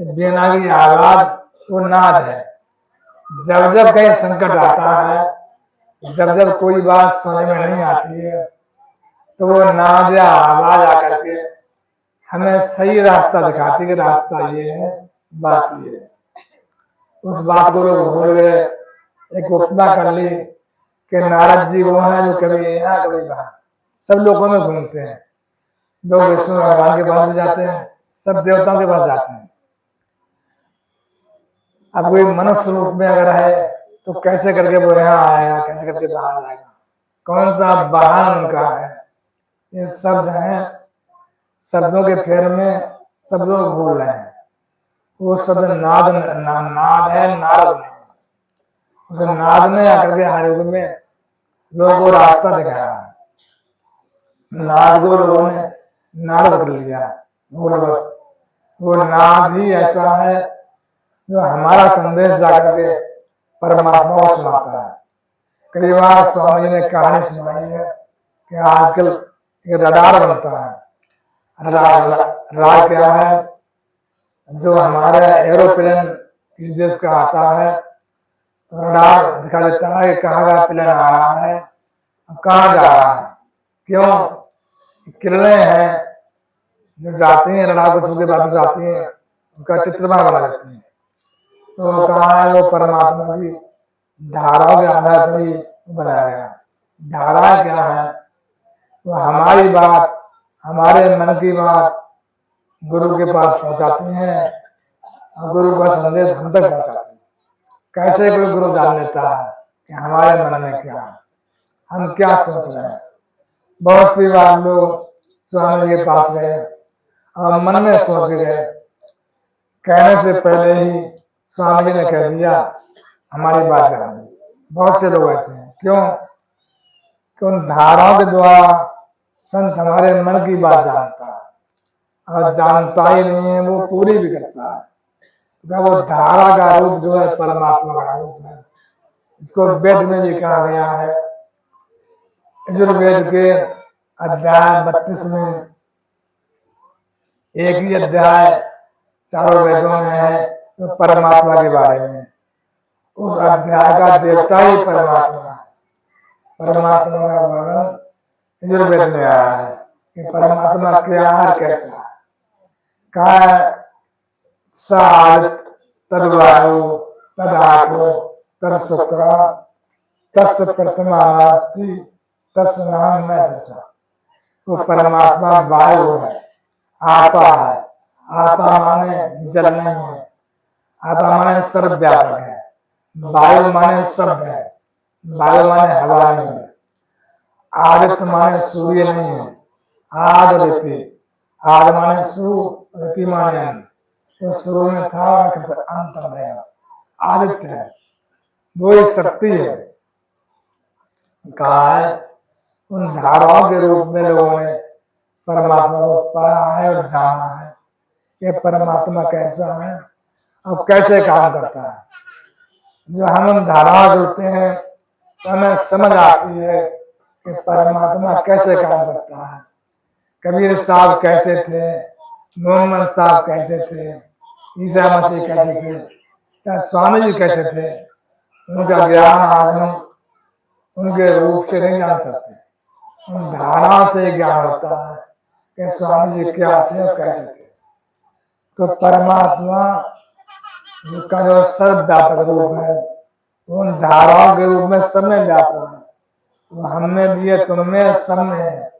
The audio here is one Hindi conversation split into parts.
वीणा की आवाज वो नाद है। जब जब कहीं संकट आता है, जब जब कोई बात समझ में नहीं आती है, तो वो नाद या आवाज आकर के हमें सही रास्ता दिखाती है। रास्ता ये है, बात ये है। उस बात को लोग भूल गए। एक उपमा कर ली कि नारद जी वो हैं जो कभी यहाँ कभी वहां सब लोगों में घूमते हैं। लोग विष्णु भगवान के पास भी जाते हैं, सब देवताओं के पास जाते हैं। अब कोई मनुष्य रूप में अगर है तो कैसे करके वो यहाँ आएगा, कैसे करके बाहर जाएगा, कौन सा वाहन उनका है। ये शब्द हैं, शब्दों के फेर में सब लोग भूल रहे हैं। वो शब्द नाद नाद है, नारद नहीं। उस नाद ने आकर के हर युग में लोगों को रास्ता दिखाया है। नाद को लोगों ने नारद कर लिया है। बस वो नाद ही ऐसा है जो हमारा संदेश जाकर के परमात्मा को सुनाता है। कई बार स्वामी जी ने कहानी सुनाई है कि आजकल ये रडार बनता है। रडार क्या है? जो हमारे एरोप्लेन किस देश का आता है, रडार दिखा देता है कि कहाँ का प्लेन आ रहा है, कहाँ जा रहा है। क्यों? किरणें हैं जो जाती हैं, रडार को छू के वापस आती हैं, उसका चित्रमान बना देती हैं। तो कहाँ है? वो परमात्मा की धाराओं के आधार पर ही बनाया गया है। धारा क्या है? वो हमारी बात, हमारे मन की बात गुरु के पास पहुंचाती हैं और गुरु का संदेश हम तक पहुंचाती है। कैसे कोई गुरु जान लेता है कि हमारे मन में क्या है, हम क्या सोच रहे हैं। बहुत सी बार लोग स्वामी जी के पास गए और मन में सोच के गए, कहने से पहले ही स्वामी जी ने कह दिया हमारी बात जान ली। बहुत से लोग ऐसे हैं। क्यों? कि उन धाराओं के द्वारा संत हमारे मन की बात जानता है और जानता ही नहीं है, वो पूरी भी करता है। तो वो धारा का रूप जो है परमात्मा का रूप है। इसको वेद में भी कहा गया है। यजुर्वेद के अध्याय 32 में एक ही अध्याय चारों वेदों में है तो परमात्मा के बारे में। उस अध्याय का देवता ही परमात्मा है। परमात्मा का वर्णन यजुर्वेद में आया है कि परमात्मा क्या है, कैसा है। कहा तद्वायु तदापो तत्शुक्र तस् प्रतिमा नास्ति तस् नाम में दशा। तो परमात्मा वायु है, आपा है। आपा माने जल नहीं है, आपा माने सर्वव्यापक है। वायु माने शब्द है, वायु माने हवा नहीं है। आदित्य माने सूर्य नहीं है, आदित्य। आद माने शुरू, रति माने अंत। तो शुरू में था और अंत में आदित्य है, वो ही शक्ति है। कहा है उन धाराओं के रूप में लोगों ने परमात्मा को पाया है और जाना है। ये परमात्मा कैसा है और कैसे काम करता है। जो हम उन धाराओं जुड़ते हैं तो हमें समझ आती है कि परमात्मा कैसे काम करता है। कबीर साहब कैसे थे, मोहम्मद साहब कैसे थे, ईसा मसीह कैसे थे, या स्वामी जी कैसे थे। उनका ज्ञान आज हम उनके रूप से नहीं जान सकते, उन धारा से ज्ञान होता है कि स्वामी जी क्या थे और कैसे थे। तो परमात्मा का जो सर्वव्यापक रूप है उन धाराओं के रूप में सब में व्यापक है। वो हम में भी है, तुम में, सब में है।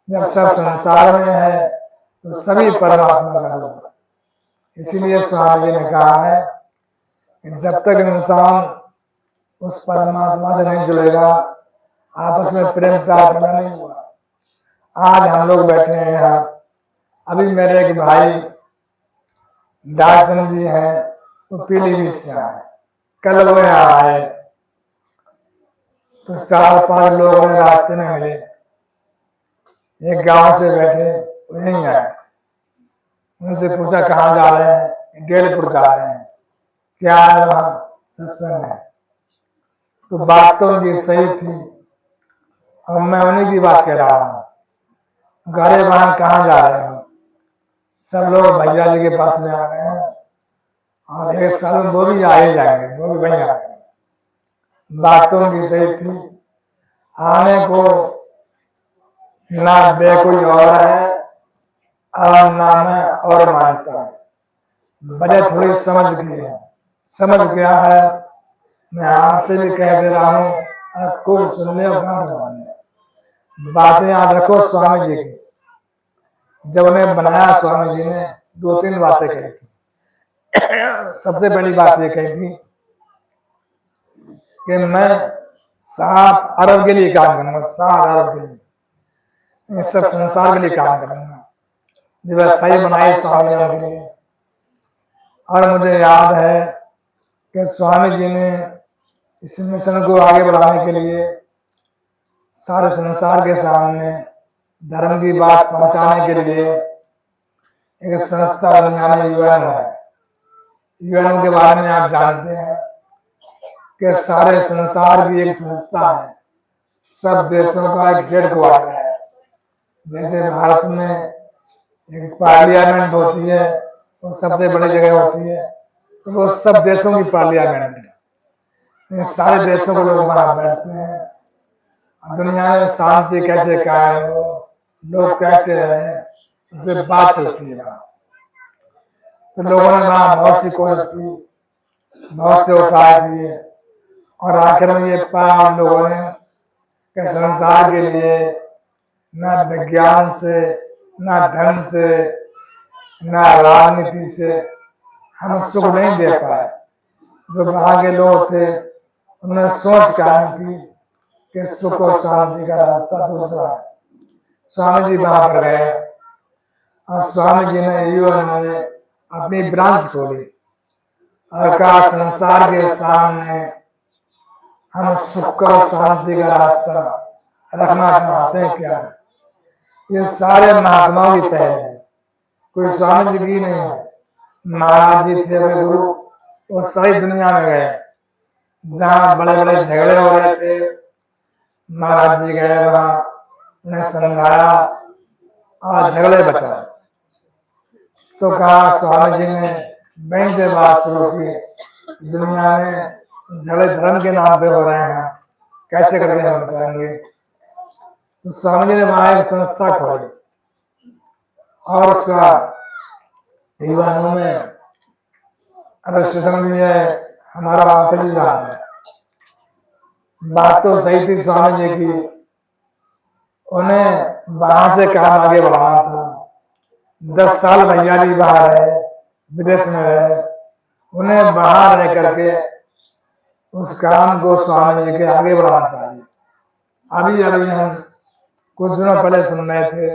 जब सब संसार में है तो सभी परमात्मा का रूप है। इसीलिए स्वामी जी ने कहा है कि जब तक इंसान उस परमात्मा से नहीं जुड़ेगा, आपस में प्रेम प्यार पैदा नहीं हुआ। आज हम लोग बैठे हैं यहाँ, अभी मेरे एक भाई डाकचंद जी हैं, वो पीलीभीत से आए, कल वो यहाँ आए तो 4-5 लोग हमें रास्ते में मिले, एक गांव से बैठे, वो यहीं आए। उनसे पूछा कहाँ जा रहे हैं? डेढ़पुर जा रहे हैं। क्या है वहाँ? सत्संग है। तो बात तो उनकी सही थी और मैं उन्हीं की बात कह रहा हूँ। घरे वहाँ कहाँ जा रहे हो? सब लोग भैया जी के पास में आ गए हैं और एक साल में वो भी आ ही जाएंगे, वो भी वहीं आ जाएंगे। बात तो उनकी सही थी, आने को ना बे कोई और है और ना मैं और मानता हूँ। वजह थोड़ी समझ गई है, समझ गया है। मैं आपसे भी कह दे रहा हूँ, खूब सुनने और गान मानने। बातें याद रखो स्वामी जी की। जब उन्हें बनाया स्वामी जी ने 2-3 बातें कही थी। सबसे पहली बात ये कही थी कि मैं 7 अरब के लिए काम करूंगा, 7 अरब के लिए, इस सब संसार के लिए काम करूंगा। व्यवस्था ही बनाई स्वामी ने उनके लिए। और मुझे याद है कि स्वामी जी ने इस मिशन को आगे बढ़ाने के लिए सारे संसार के सामने धर्म की बात पहुंचाने के लिए एक संस्था दुनिया में यूएनओ है। यूएनओ के बारे में आप जानते हैं कि सारे संसार की एक संस्था है, सब देशों का एक हेडक्वार्टर है। जैसे भारत में एक पार्लियामेंट होती है, वो सबसे बड़ी जगह होती है, तो वो सब देशों की पार्लियामेंट है। सारे देशों के लोग वहां बैठते हैं, दुनिया में शांति कैसे कायम हो, लोग कैसे रहे, उससे बात चलती है वहां। तो लोगों ने वहां बहुत सी कोशिश की, बहुत से उपाय किए और आखिर में ये पाया हम लोगों ने कि संसार के लिए न विज्ञान से, न धन से, न राजनीति से हम सुख नहीं दे पाए। जो वहां के लोग थे उन्होंने सोच कायम की कि सुख और शांति का रास्ता दूसरा है। स्वामी जी वहां पर गए और स्वामी जी ने यूएनओ में अपनी ब्रांच खोली और कहा संसार के सामने हम सुख और शांति का रास्ता रखना चाहते हैं क्या? ये सारे महात्माओं की पहल है, कोई स्वामी जी की नहीं है। महाराज जी थे वे गुरु, वो सारी दुनिया में गए, जहाँ बड़े बड़े झगड़े हो रहे थे महाराज जी गए, वहां उन्हें समझाया और झगड़े बचाए। तो कहा स्वामी जी ने वहीं से बात शुरू की, दुनिया में झगड़े धर्म के नाम पे हो रहे हैं, कैसे करके हम बचाएंगे। तो स्वामी जी ने वहां एक संस्था खोली और उसका यूएनओ में रजिस्ट्रेशन भी है, हमारा ऑफिस भी वहां है। बात तो सही थी स्वामी जी की, उन्हें वहां से काम आगे बढ़ाना था। 10 साल भैया जी बाहर रहे, विदेश में रहे, उन्हें बाहर रह करके उस काम को स्वामी जी के आगे बढ़ाना चाहिए। अभी अभी हम कुछ दिनों पहले सुन रहे थे,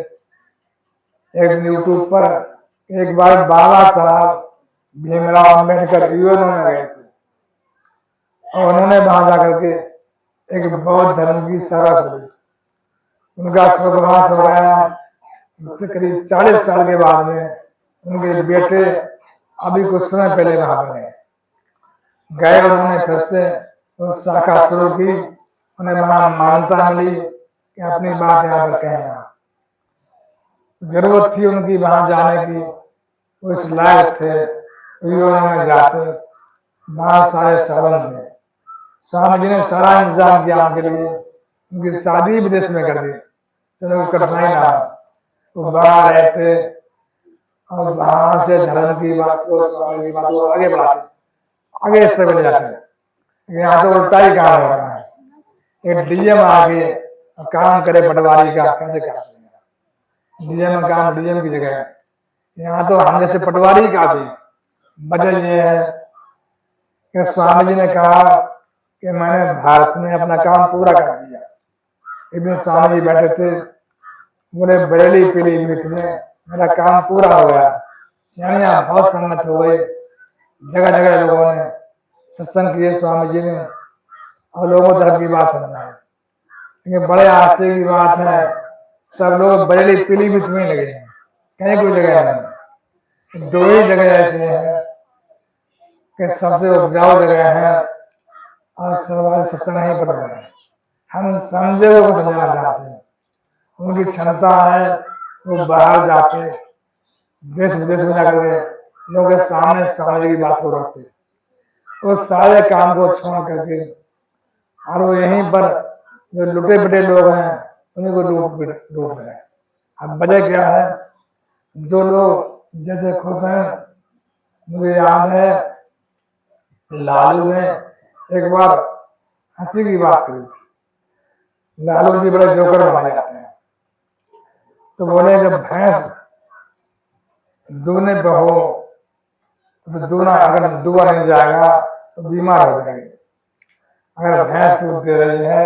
एक दिन यूट्यूब पर एक बार बाबा साहब भीमराव अम्बेडकर यूएनओ में गए थे और उन्होंने वहां जाकर के एक बौद्ध धर्म की सभा खोली। उनका स्वर्गवास हो गया। उससे करीब 40 साल के बाद में उनके बेटे अभी कुछ समय पहले वहां पर गए, उन्होंने फिर से उस शाखा शुरू की। उन्हें वहां मान्यता मिली कि अपनी बात यहाँ पर कहें। जरूरत थी उनकी वहां जाने की, वो इस लायक थे, यूएनओ में जाते, वहां सारे साधन थे। स्वामी जी ने सारा इंतजाम किया उनके लिए, उनकी शादी विदेश में कर दी, चलो कठिनाई ना हो। वो बाहर रहते और वहां से धर्म की बात को, स्वामी की बात को आगे बढ़ाते, आगे इस तरह ले जाते। यहाँ तो उल्टा ही काम हो रहा है। एक डीएम आके काम करे पटवारी का, कैसे काम चलेगा? डीएम काम डीएम की जगह, यहाँ तो हम जैसे पटवारी का भी। वजह ये है कि स्वामी जी ने कहा कि मैंने भारत में अपना काम पूरा कर दिया। एक दिन स्वामी जी बैठे थे, बोले बरेली पीलीभीत में मेरा काम पूरा हो गया। यानी यहाँ बहुत संगत हो गई, जगह जगह लोगों ने सत्संग किए स्वामी जी ने और लोगों धर्म की बात समझाई। लेकिन बड़े आश्चर्य की बात है, सब लोग बरेली पीलीभीत में लगे हैं, कहीं कोई जगह नहीं। 2 ही जगह ऐसे हैं कि सबसे उपजाऊ जगह है और सर्वाधिक सत्संग नहीं पर रहे हैं। हम समझे को समझाना चाहते हैं, उनकी क्षमता है वो बाहर जाते देश विदेश में जाकर के लोगों के सामने स्वामी जी की बात को रखते, वो सारे काम को छोड़ करके और वो यहीं पर जो लुटे पिटे लोग हैं उन्हीं को लूट रहे हैं। अब वजह क्या है? जो लोग जैसे खुश हैं, मुझे याद है लालू ने एक बार हंसी की बात करी थी। लालू जी बड़े जोकर माने जाते हैं, तो बोले जब भैंस दूने पे हो तो दूना अगर दुआ नहीं जाएगा तो बीमार हो जाएगी। अगर भैंस दूध दे रही है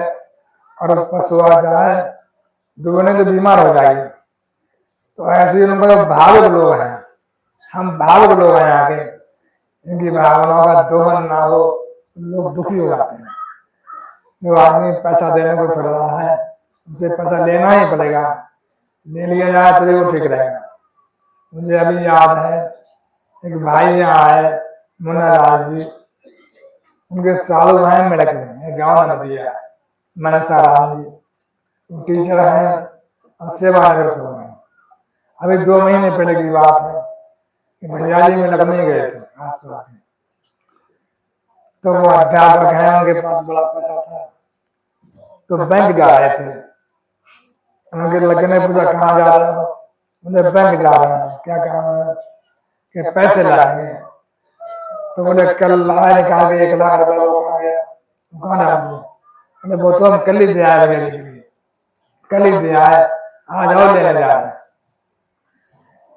और पशु आ जाए दुगने तो बीमार हो जाएगी। तो ऐसे ही उनको भावुक लोग हैं, हम भावुक लोग हैं आगे, इनकी भावनाओं का दोहन ना हो लोग दुखी हो जाते हैं। जो आदमी पैसा देने को फिर रहा है उसे पैसा लेना ही पड़ेगा, ले लिया जाए तभी वो ठीक रहेगा। मुझे अभी याद है एक भाई यहाँ आए मुन्ना लाल जी, उनके सालू हैं मेरठ में, गाँव नदिया मनसा राम जी, टीचर हैं और सेवानिवृत्त हुए हैं। अभी 2 महीने पहले की बात है कि भैया जी में लगने गए थे आस पास के, तो वो अध्यापक हैं, उनके पास बड़ा पैसा था, तो बैंक जा रहे थे। उनके लड़के ने पूछा कहाँ जा रहे हो? बोले बैंक जा रहे हैं। क्या काम है? कि पैसे लाएंगे। तो बोले कल लाए निकाल के 1 लाख रुपए वो कहाँ गया? कहाँ डाल दिए? बोले वो तो हम कल ही दे आए भैया जी के लिए, कल ही दे आए, आज और लेने जा रहे हैं।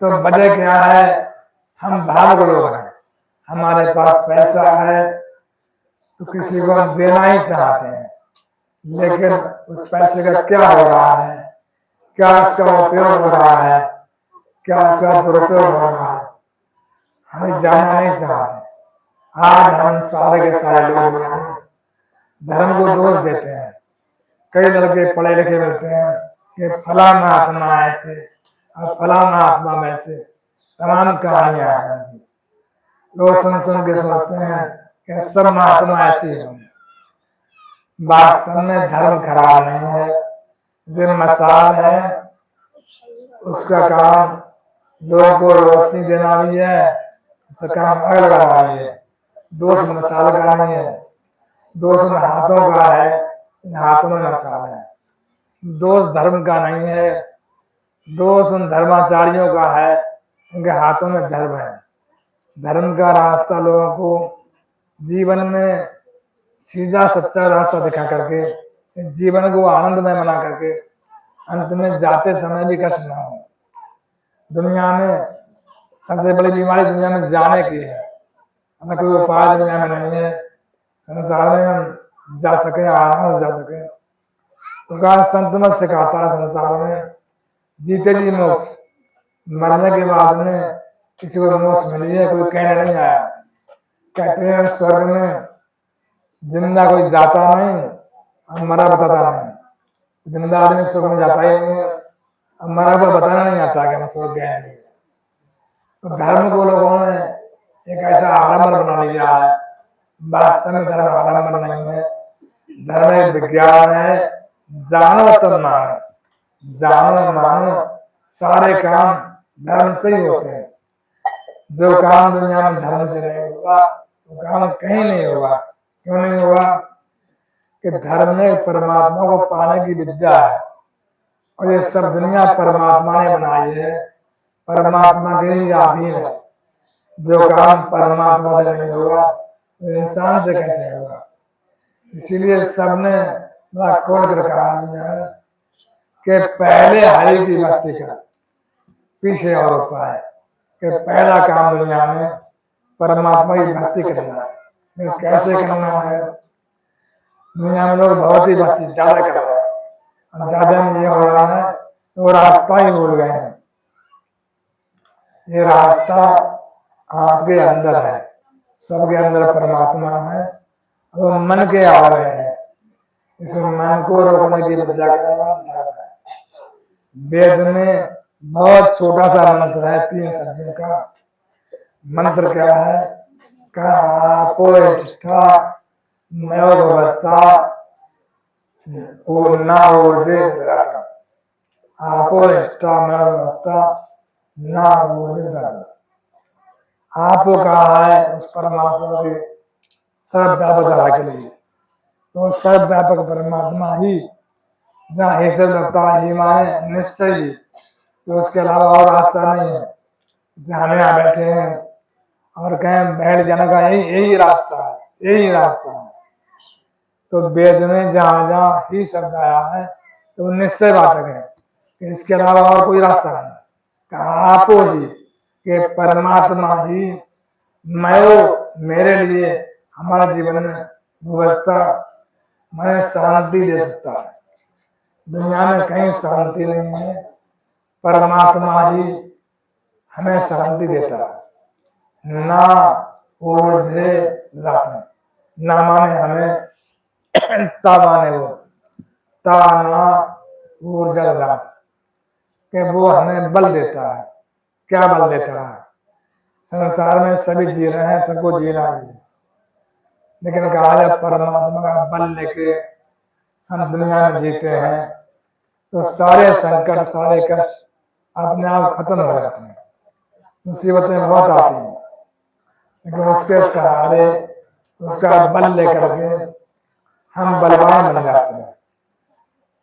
तो वजह क्या है? हम भावुक लोग हैं, हमारे पास पैसा है तो किसी को हम देना ही चाहते हैं, लेकिन उस पैसे का क्या हो रहा है, क्या उसका उपयोग हो रहा है, क्या उसका दुरुपयोग हो रहा है, हमें जानना नहीं चाहते। आज हम सारे के सारे लोग धर्म को दोष देते हैं। कई लड़के पढ़े लिखे मिलते हैं कि फलाना आत्मा ऐसे और फलाना आत्मा में से तमाम कहानियां हैं। लोग सुन सुन के सोचते हैं कि सब महात्मा ऐसे ही होंगे। वास्तव में धर्म खराब नहीं है, जो मसाल है उसका काम लोगों को रोशनी देना भी है, उसका काम आग लगाना भी है। दोष मसाल का नहीं है, दोष उन हाथों का है, इन हाथों में मसाल है। दोष धर्म का नहीं है, दोष उन धर्माचार्यों का है, इनके हाथों में धर्म है। धर्म का रास्ता लोगों को जीवन में सीधा सच्चा रास्ता दिखा करके जीवन को आनंदमय बना करके अंत में जाते समय भी कष्ट ना हो। दुनिया में सबसे बड़ी बीमारी दुनिया में जाने की है, ऐसा कोई उपाय दुनिया में नहीं है संसार में हम जा सके, आराम से जा सके। तो कहा संत मत सिखाता है संसार में जीते जी मोक्ष, मरने के बाद में किसी को मोक्ष मिली है कोई कहने नहीं आया। कहते हैं स्वर्ग में जिंदा कोई जाता नहीं और मरा बताता नहीं। जिंदा आदमी स्वर्ग में जाता ही नहीं है और मरा हुआ बताना नहीं आता कि हम स्वर्ग गए नहीं। तो धर्म को लोगों ने एक ऐसा आडंबर बना लिया है। वास्तव में धर्म आडंबर नहीं है, धर्म एक विज्ञान है। जानो तब मानो, जानो मानो सारे काम धर्म से ही होते हैं। जो काम दुनिया में धर्म से नहीं हुआ वो काम कहीं नहीं हुआ। क्यों नहीं हुआ? कि धर्म में परमात्मा को पाने की विद्या है और ये सब दुनिया परमात्मा ने बनाई है, परमात्मा के ही अधीन है। जो काम परमात्मा से नहीं हुआ वो इंसान से कैसे होगा? इसीलिए सबने बड़ा खोल कर कहा कि पहले हरि की भक्ति कर, पीछे और उपाय। कि पहला काम दुनिया में परमात्मा की भक्ति करना है। फिर कैसे करना है? दुनिया में लोग बहुत ही भक्ति ज्यादा कर रहे हैं और ज्यादा में ये हो रहा है वो रास्ता ही भूल गए हैं। ये रास्ता आपके अंदर है, सबके अंदर परमात्मा है, वो मन के आड़ में है। इस मन को रोकने की विद्या का नाम धर्म है। वेद में बहुत छोटा सा मंत्र है, 3 शब्दों का मंत्र। क्या है? कापोष्ठा व्यवस्था ओना ओजे आपोष्ठा व्यवस्था ना ऊर्जा। आपको कहा है उस परमात्मा के सर्वव्यापक धारा के लिए, तो सर्वव्यापक परमात्मा ही जहाँ ही सब लगता ही माने निश्चय ही, तो उसके अलावा और रास्ता नहीं है। जहाँ हम यहाँ बैठे हैं और कहें बैठ जाने का यही रास्ता है, यही रास्ता है, तो वेद में जहाँ जहाँ ही शब्द आया है तो वो निश्चय वाचक है कि इसके अलावा और कोई रास्ता नहीं। कहा आपो ही कि परमात्मा ही मैं मेरे लिए हमारे जीवन में व्यवस्था मैं शांति दे सकता है। दुनिया में कहीं शांति नहीं है, परमात्मा ही हमें शांति देता है। ना ऊर्जे लाता, ना माने हमें ता माने वो ता ना ऊर्जा लाता, कि वो हमें बल देता है। क्या बल देता है? संसार में सभी जी रहे हैं, सबको जीना ही है, लेकिन कहा जब परमात्मा का बल लेके हम दुनिया में जीते हैं तो सारे संकट सारे कष्ट अपने आप खत्म हो जाते हैं। मुसीबतें बहुत आती हैं, लेकिन उसके सहारे उसका बल लेकर के हम बलवान बन जाते हैं।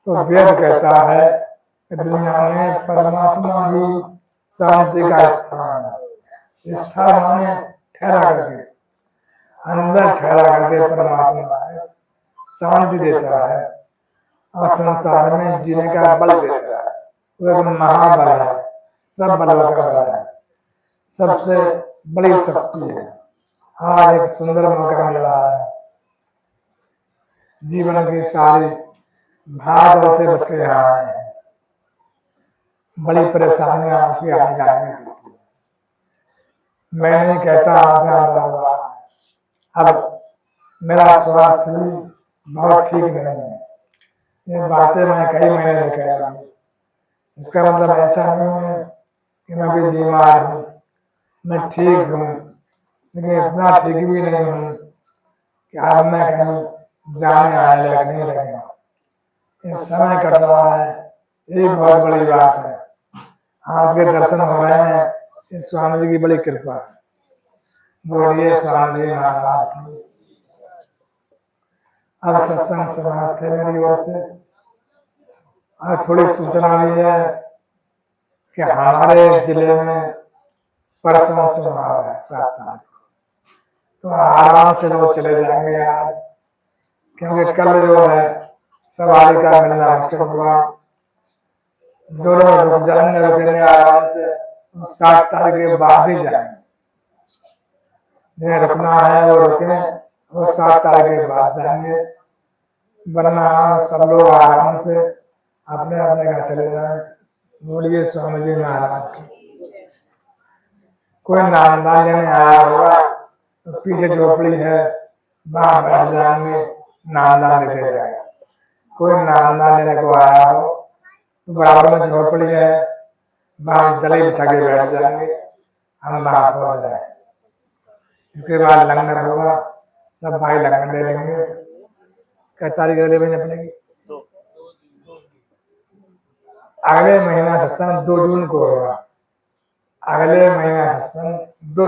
तो वेद कहता है कि दुनिया में परमात्मा ही शांति का स्थान है। स्थान माने ठहरा करके, अंदर ठहरा करके परमात्मा है शांति देता है और संसार में जीने का बल देता है। वो एक महाबल है, सब बलों का बल है, सबसे बड़ी शक्ति है। आज एक सुंदर मौका मिल रहा है, जीवन की सारी भाग से बच के यहाँ आए हैं। बड़ी परेशानियां आपकी आने जाने में पड़ती है। मैं नहीं कहता आप यहाँ बार बार, अब मेरा स्वास्थ्य भी बहुत ठीक नहीं है। ये बातें मैं कई महीने से कह रहा हूँ। इसका मतलब ऐसा नहीं है कि मैं भी बीमार हूँ, मैं ठीक हूँ, लेकिन इतना ठीक भी नहीं हूँ कि अब मैं कहीं जाने आने लायक नहीं रह गया। ये समय कट रहा है, ये बहुत बड़ी बात है। आपके दर्शन हो रहे हैं, ये स्वामी जी की बड़ी कृपा है। बोलिए स्वामी जी महाराज की। अब सत्संग समाप्त है मेरी ओर से। आज थोड़ी सूचना भी है कि हमारे जिले में परसों चुनाव है 7 तारीख को, तो आराम से लोग चले जाएंगे आज, क्योंकि कल जो है सवारी का मिलना मुश्किल हुआ। जो लोग रुक जाएंगे रुकेंगे आराम से, 7 तारीख के बाद ही जाएंगे। जिन्हें रुकना है वो रुके, वो 7 तारीख के बाद जाएंगे, वरना सब लोग आराम से अपने अपने घर चले जाएं। बोलिए स्वामी जी महाराज की। कोई नामदान लेने आया होगा तो पीछे झोपड़ी है, वहां बैठ जाएंगे, नामदान देते जाएगा। कोई नामदान लेने को आया हो तो बराबर में झोपड़ी है, वहां दली बिछा के बैठ जाएंगे, हम वहां पहुंच रहे हैं। इसके बाद लंगर होगा, सब भाई लंगर ले लेंगे। क्या तारीख अगले महीने पड़ेगी? अगले महीना सत्संग 2 जून को होगा। अगले महीना सत्संग 2